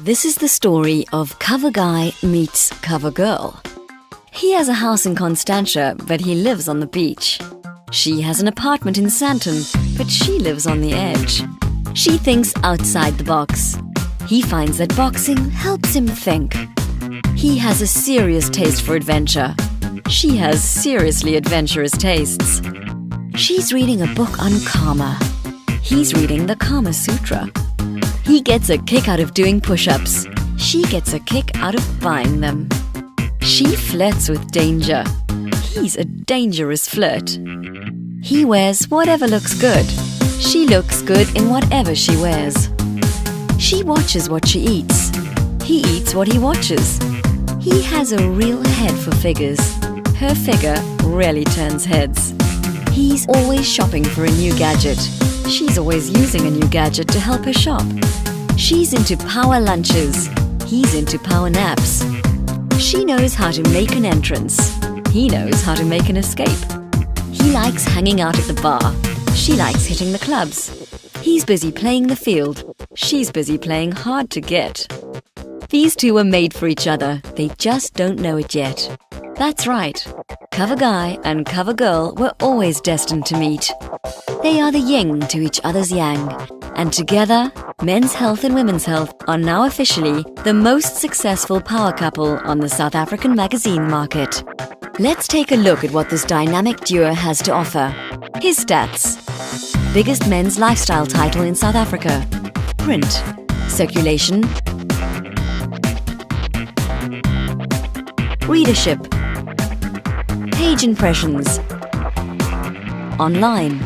This is the story of cover guy meets cover girl. He has a house in Constantia, but he lives on the beach. She has an apartment in Santon, but she lives on the edge. She thinks outside the box. He finds that boxing helps him think. He has a serious taste for adventure. She has seriously adventurous tastes. She's reading a book on karma. He's reading the Kama Sutra. He gets a kick out of doing push-ups. She gets a kick out of buying them. She flirts with danger. He's a dangerous flirt. He wears whatever looks good. She looks good in whatever she wears. She watches what she eats. He eats what he watches. He has a real head for figures. Her figure rarely turns heads. He's always shopping for a new gadget. She's always using a new gadget to help her shop. She's into power lunches. He's into power naps. She knows how to make an entrance. He knows how to make an escape. He likes hanging out at the bar. She likes hitting the clubs. He's busy playing the field. She's busy playing hard to get. These two were made for each other. They just don't know it yet. That's right. Cover guy and cover girl were always destined to meet. They are the yin to each other's yang. And together, Men's Health and Women's Health are now officially the most successful power couple on the South African magazine market. Let's take a look at what this dynamic duo has to offer. His stats. Biggest men's lifestyle title in South Africa. Print. Circulation. Readership. Page impressions. Online.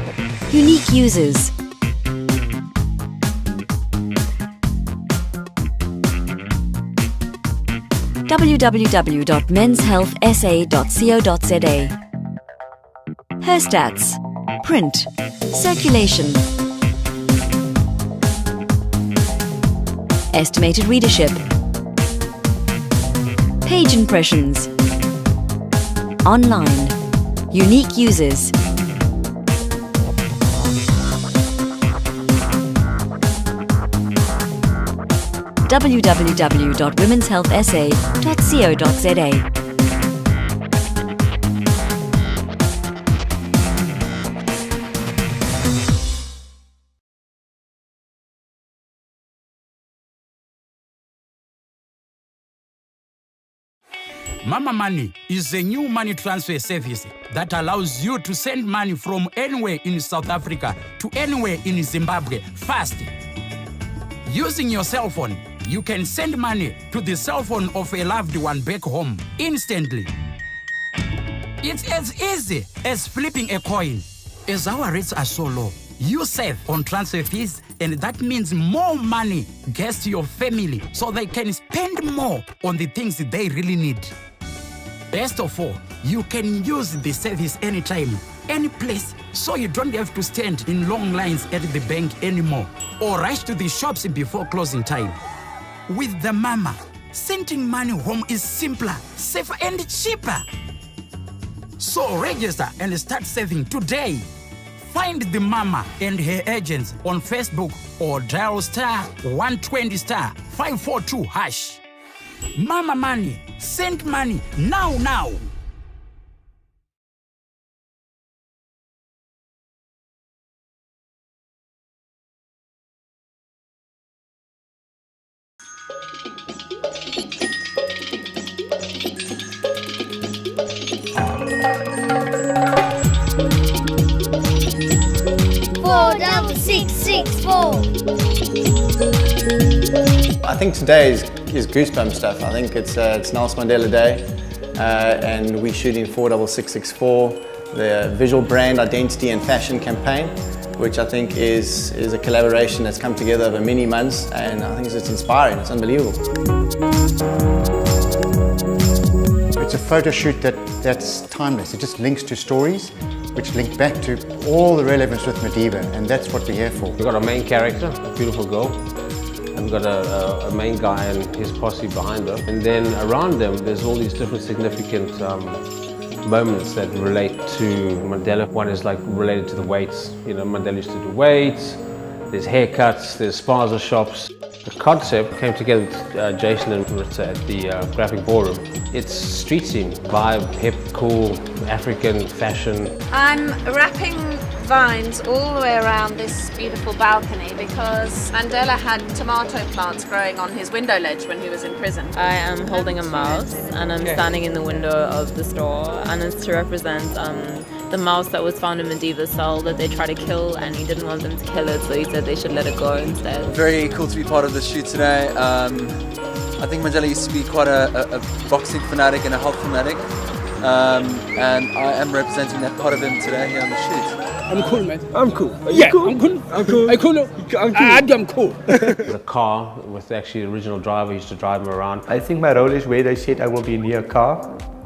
Unique users. www.menshealthsa.co.za. Her stats. Print. Circulation. Estimated readership. Page impressions. Online. Unique users. www.womenshealthsa.co.za. Mama Money is a new money transfer service that allows you to send money from anywhere in South Africa to anywhere in Zimbabwe fast. Using your cell phone, you can send money to the cell phone of a loved one back home instantly. It's as easy as flipping a coin. As our rates are so low, you save on transfer fees, and that means more money gets to your family so they can spend more on the things they really need. Best of all, you can use the service anytime, any place, so you don't have to stand in long lines at the bank anymore or rush to the shops before closing time. With the Mama, sending money home is simpler, safer, and cheaper. So register and start saving today. Find the Mama and her agents on Facebook or dial *120*542#. Mama Money, send money now. I think today is goosebump stuff. I think it's Nelson Mandela Day, and we're shooting 46664, the visual brand identity and fashion campaign, which I think is a collaboration that's come together over many months, and I think it's inspiring. It's unbelievable. It's a photo shoot that's timeless. It just links to stories which link back to all the relevance with Madiba, and that's what we're here for. We've got a main character, a beautiful girl, and we've got a main guy and his posse behind her. And then around them, there's all these different significant moments that relate to Mandela. One is like related to the weights. You know, Mandela used to do weights, there's haircuts, there's spaza shops. The concept came together with Jason and Maritza at the graphic ballroom. It's street scene, vibe, hip, cool, African fashion. I'm wrapping vines all the way around this beautiful balcony because Mandela had tomato plants growing on his window ledge when he was in prison. I am holding a mouse and I'm standing in the window of the store, and it's to represent the mouse that was found in Madiba's cell that they tried to kill, and he didn't want them to kill it, so he said they should let it go instead. Very cool to be part of this shoot today. I think Mandela used to be quite a boxing fanatic and a health fanatic, and I am representing that part of him today here on the shoot. I'm cool, man. I'm cool. Yeah, cool? I'm cool. I'm cool. I'm cool. I'm cool. The car with actually the original driver used to drive him around. I think my role is where they said I will be near a car,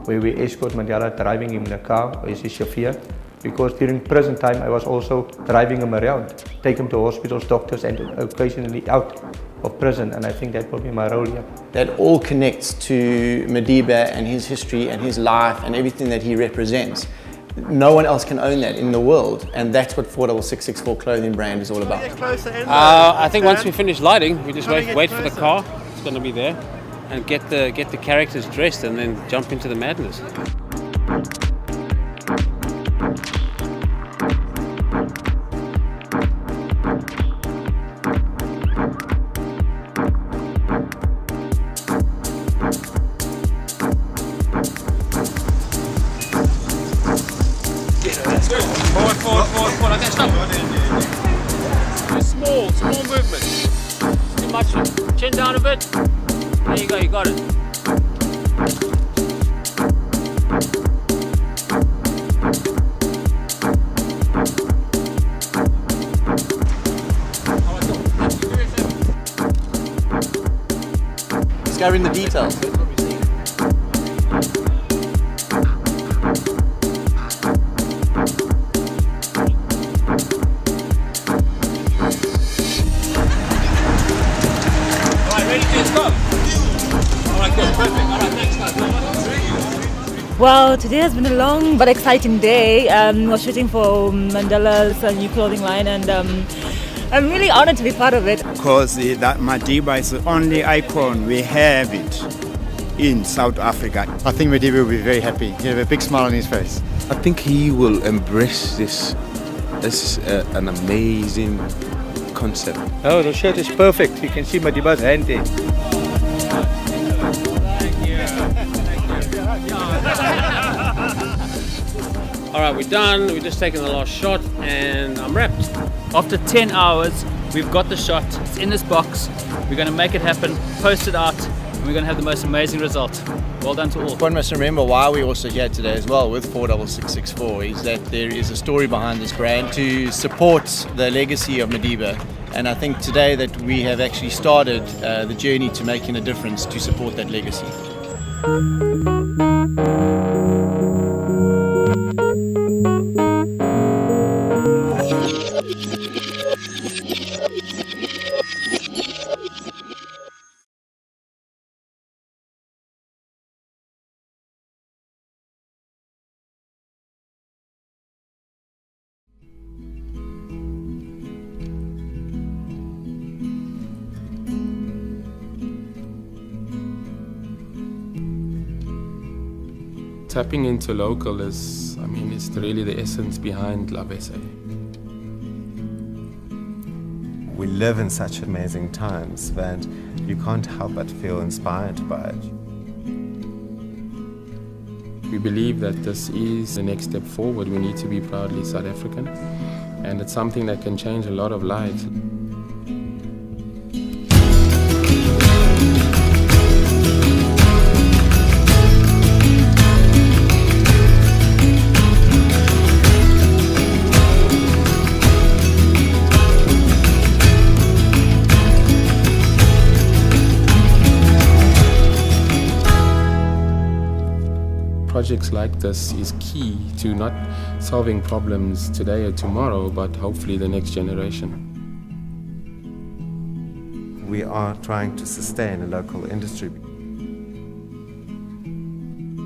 where we escort Mandela, driving him in the car as his chauffeur. Because during prison time I was also driving him around, take him to hospitals, doctors, and occasionally out of prison, and I think that will be my role here. That all connects to Madiba and his history and his life and everything that he represents. No one else can own that in the world, and that's what 46664 clothing brand is all about. I think once we finish lighting, we just wait for the car. It's going to be there, and get the characters dressed, and then jump into the madness. Forward. Okay, stop. Small movement. Too much. Chin down a bit. There you go, you got it. Discovering the details. Well, today has been a long but exciting day. We're shooting for Mandela's new clothing line, and I'm really honored to be part of it. Because that Madiba is the only icon we have it in South Africa. I think Madiba will be very happy. He'll have a big smile on his face. I think he will embrace this. This is an amazing concept. Oh, the shirt is perfect. You can see Madiba's hand there. Alright, we're done. We've just taken the last shot and I'm wrapped. After 10 hours, we've got the shot. It's in this box. We're going to make it happen, post it out, and we're going to have the most amazing result. Well done to all. One must remember why we're also here today as well with 46664 is that there is a story behind this brand to support the legacy of Madiba. And I think today that we have actually started the journey to making a difference to support that legacy. Tapping into local is, it's really the essence behind Love SA. We live in such amazing times that you can't help but feel inspired by it. We believe that this is the next step forward. We need to be proudly South African, and it's something that can change a lot of lives. Projects like this is key to not solving problems today or tomorrow, but hopefully the next generation. We are trying to sustain a local industry.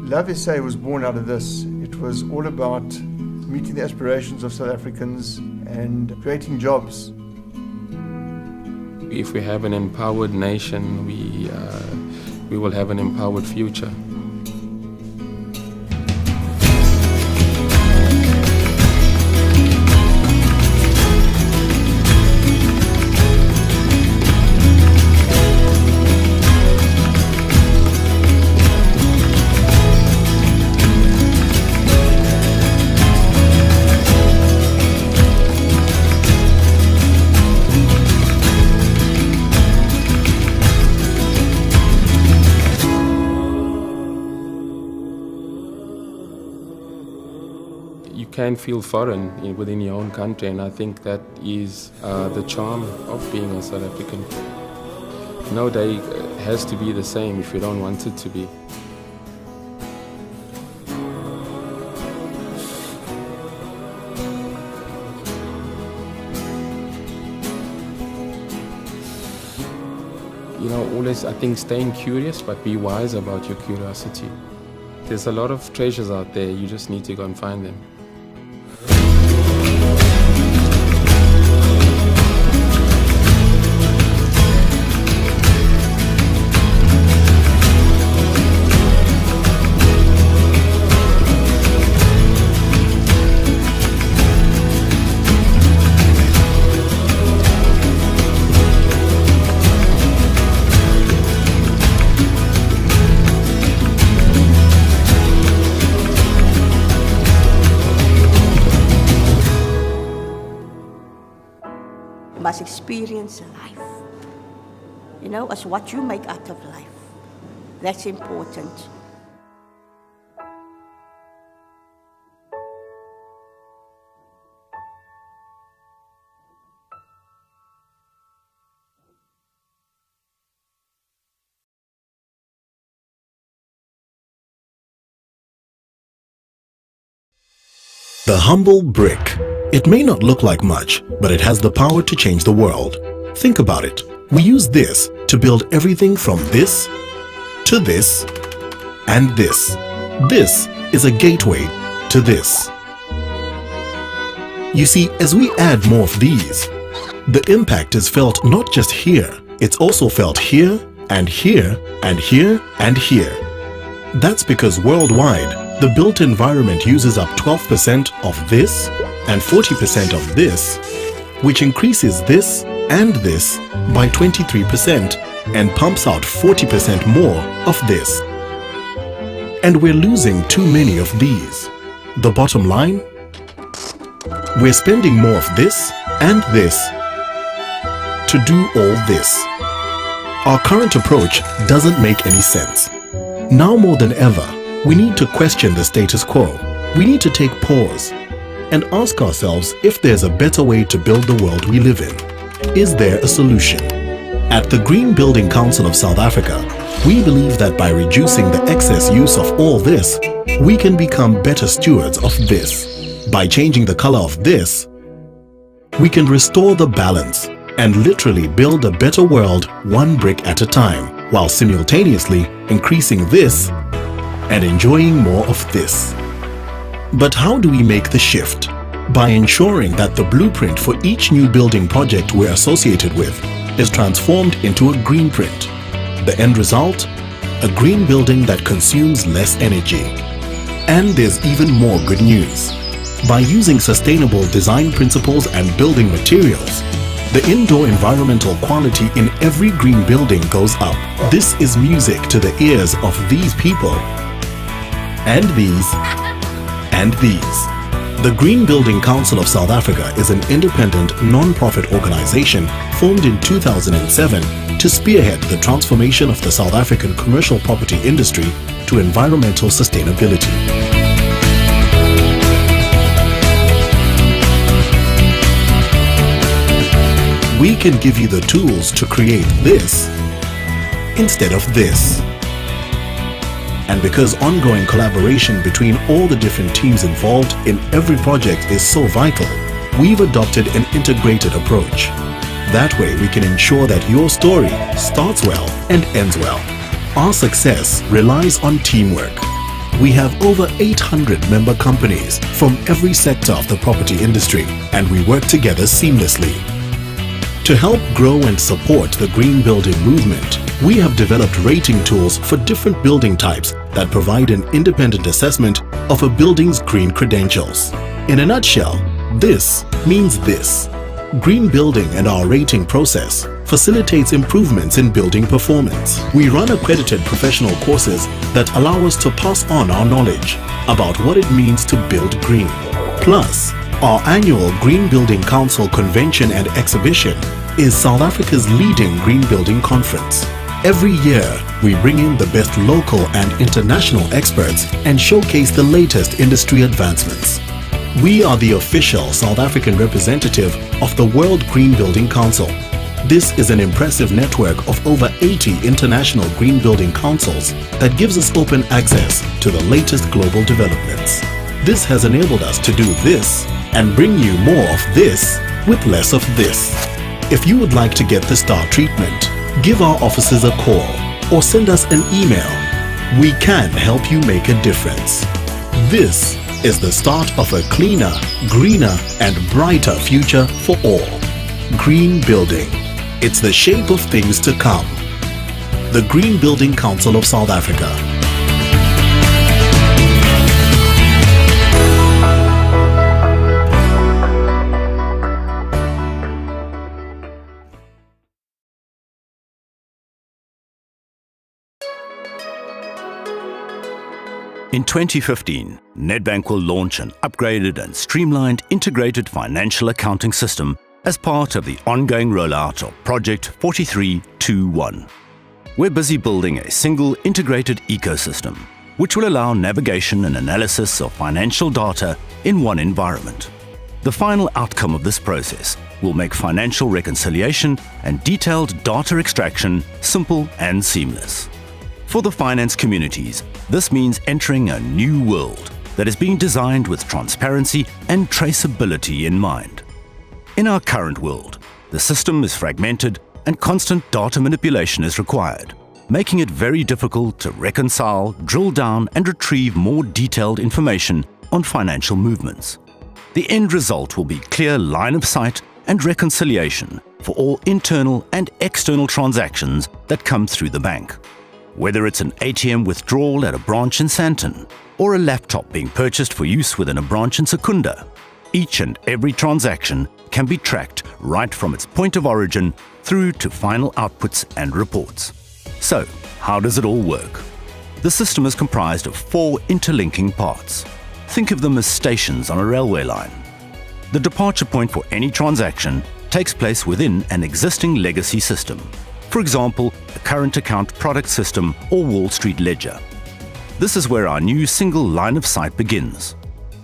Love SA was born out of this. It was all about meeting the aspirations of South Africans and creating jobs. If we have an empowered nation, we will have an empowered future. You can feel foreign within your own country, and I think that is the charm of being a South African. No day has to be the same if you don't want it to be. You know, always, I think, staying curious, but be wise about your curiosity. There's a lot of treasures out there, you just need to go and find them. Must experience life. You know, as what you make out of life. That's important. The humble brick. It may not look like much, but it has the power to change the world. Think about it. We use this to build everything from this to this and this. This is a gateway to this. You see, as we add more of these, the impact is felt not just here, it's also felt here and here and here and here. That's because worldwide, the built environment uses up 12% of this and 40% of this, which increases this and this by 23% and pumps out 40% more of this. And we're losing too many of these. The bottom line? We're spending more of this and this to do all this. Our current approach doesn't make any sense. Now more than ever, we need to question the status quo. We need to take pause and ask ourselves if there's a better way to build the world we live in. Is there a solution? At the Green Building Council of South Africa, we believe that by reducing the excess use of all this, we can become better stewards of this. By changing the color of this, we can restore the balance and literally build a better world one brick at a time, while simultaneously increasing this and enjoying more of this. But how do we make the shift? By ensuring that the blueprint for each new building project we're associated with is transformed into a green print. The end result? A green building that consumes less energy. And there's even more good news. By using sustainable design principles and building materials, the indoor environmental quality in every green building goes up. This is music to the ears of these people, and these, and these. The Green Building Council of South Africa is an independent, non-profit organization formed in 2007 to spearhead the transformation of the South African commercial property industry to environmental sustainability. We can give you the tools to create this instead of this. And because ongoing collaboration between all the different teams involved in every project is so vital, we've adopted an integrated approach. That way we can ensure that your story starts well and ends well. Our success relies on teamwork. We have over 800 member companies from every sector of the property industry, and we work together seamlessly. To help grow and support the green building movement, we have developed rating tools for different building types that provide an independent assessment of a building's green credentials. In a nutshell, this means this. Green building and our rating process facilitates improvements in building performance. We run accredited professional courses that allow us to pass on our knowledge about what it means to build green. Plus, our annual Green Building Council Convention and Exhibition is South Africa's leading green building conference. Every year, we bring in the best local and international experts and showcase the latest industry advancements. We are the official South African representative of the World Green Building Council. This is an impressive network of over 80 international green building councils that gives us open access to the latest global developments. This has enabled us to do this and bring you more of this with less of this. If you would like to get the star treatment, give our offices a call or send us an email. We can help you make a difference. This is the start of a cleaner, greener, and brighter future for all. Green building. It's the shape of things to come. The Green Building Council of South Africa. In 2015, Nedbank will launch an upgraded and streamlined integrated financial accounting system as part of the ongoing rollout of Project 4321. We're busy building a single integrated ecosystem, which will allow navigation and analysis of financial data in one environment. The final outcome of this process will make financial reconciliation and detailed data extraction simple and seamless. For the finance communities, this means entering a new world that is being designed with transparency and traceability in mind. In our current world, the system is fragmented and constant data manipulation is required, making it very difficult to reconcile, drill down, and retrieve more detailed information on financial movements. The end result will be clear line of sight and reconciliation for all internal and external transactions that come through the bank. Whether it's an ATM withdrawal at a branch in Sandton or a laptop being purchased for use within a branch in Secunda, each and every transaction can be tracked right from its point of origin through to final outputs and reports. So, how does it all work? The system is comprised of 4 interlinking parts. Think of them as stations on a railway line. The departure point for any transaction takes place within an existing legacy system. For example, a current account product system or Wall Street ledger. This is where our new single line of sight begins.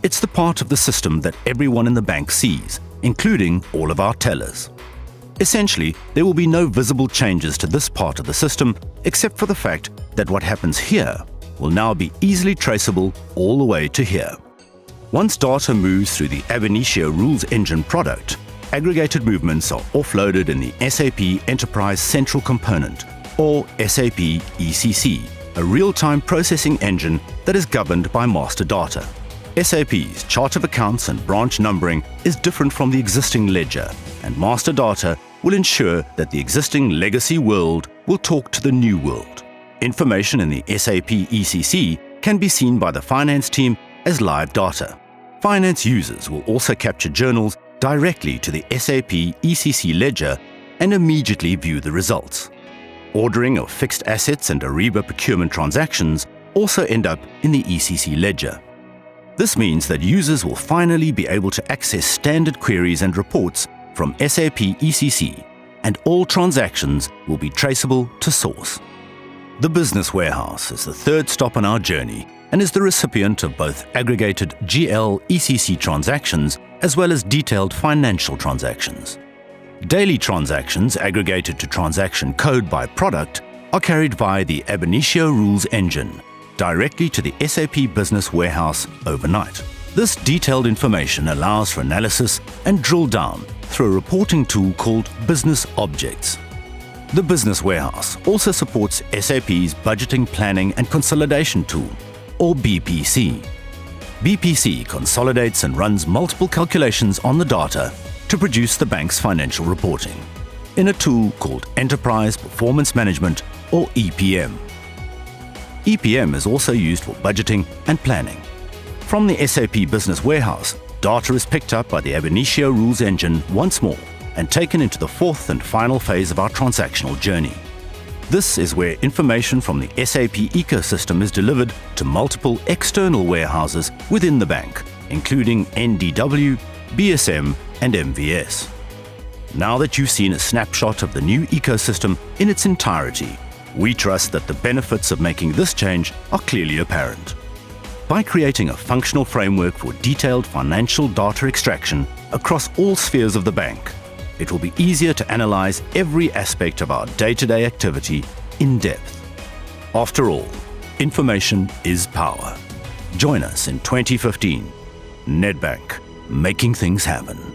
It's the part of the system that everyone in the bank sees, including all of our tellers. Essentially, there will be no visible changes to this part of the system except for the fact that what happens here will now be easily traceable all the way to here. Once data moves through the ab initio rules engine product, aggregated movements are offloaded in the SAP Enterprise Central Component, or SAP ECC, a real-time processing engine that is governed by master data. SAP's chart of accounts and branch numbering is different from the existing ledger, and master data will ensure that the existing legacy world will talk to the new world. Information in the SAP ECC can be seen by the finance team as live data. Finance users will also capture journals directly to the SAP ECC ledger and immediately view the results. Ordering of fixed assets and Ariba procurement transactions also end up in the ECC ledger. This means that users will finally be able to access standard queries and reports from SAP ECC, and all transactions will be traceable to source. The Business Warehouse is the third stop on our journey and is the recipient of both aggregated GL ECC transactions as well as detailed financial transactions. Daily transactions aggregated to transaction code by product are carried via the ab initio rules engine directly to the SAP Business Warehouse overnight. This detailed information allows for analysis and drill down through a reporting tool called Business Objects. The Business Warehouse also supports SAP's Budgeting, Planning and Consolidation tool, or BPC. BPC consolidates and runs multiple calculations on the data to produce the bank's financial reporting. in a tool called Enterprise Performance Management, or EPM. EPM is also used for budgeting and planning. From the SAP Business Warehouse, data is picked up by the ab initio rules engine once more and taken into the fourth and final phase of our transactional journey. This is where information from the SAP ecosystem is delivered to multiple external warehouses within the bank, including NDW, BSM, and MVS. Now that you've seen a snapshot of the new ecosystem in its entirety, we trust that the benefits of making this change are clearly apparent. By creating a functional framework for detailed financial data extraction across all spheres of the bank, it will be easier to analyze every aspect of our day-to-day activity in depth. After all, information is power. Join us in 2015. Nedbank, making things happen.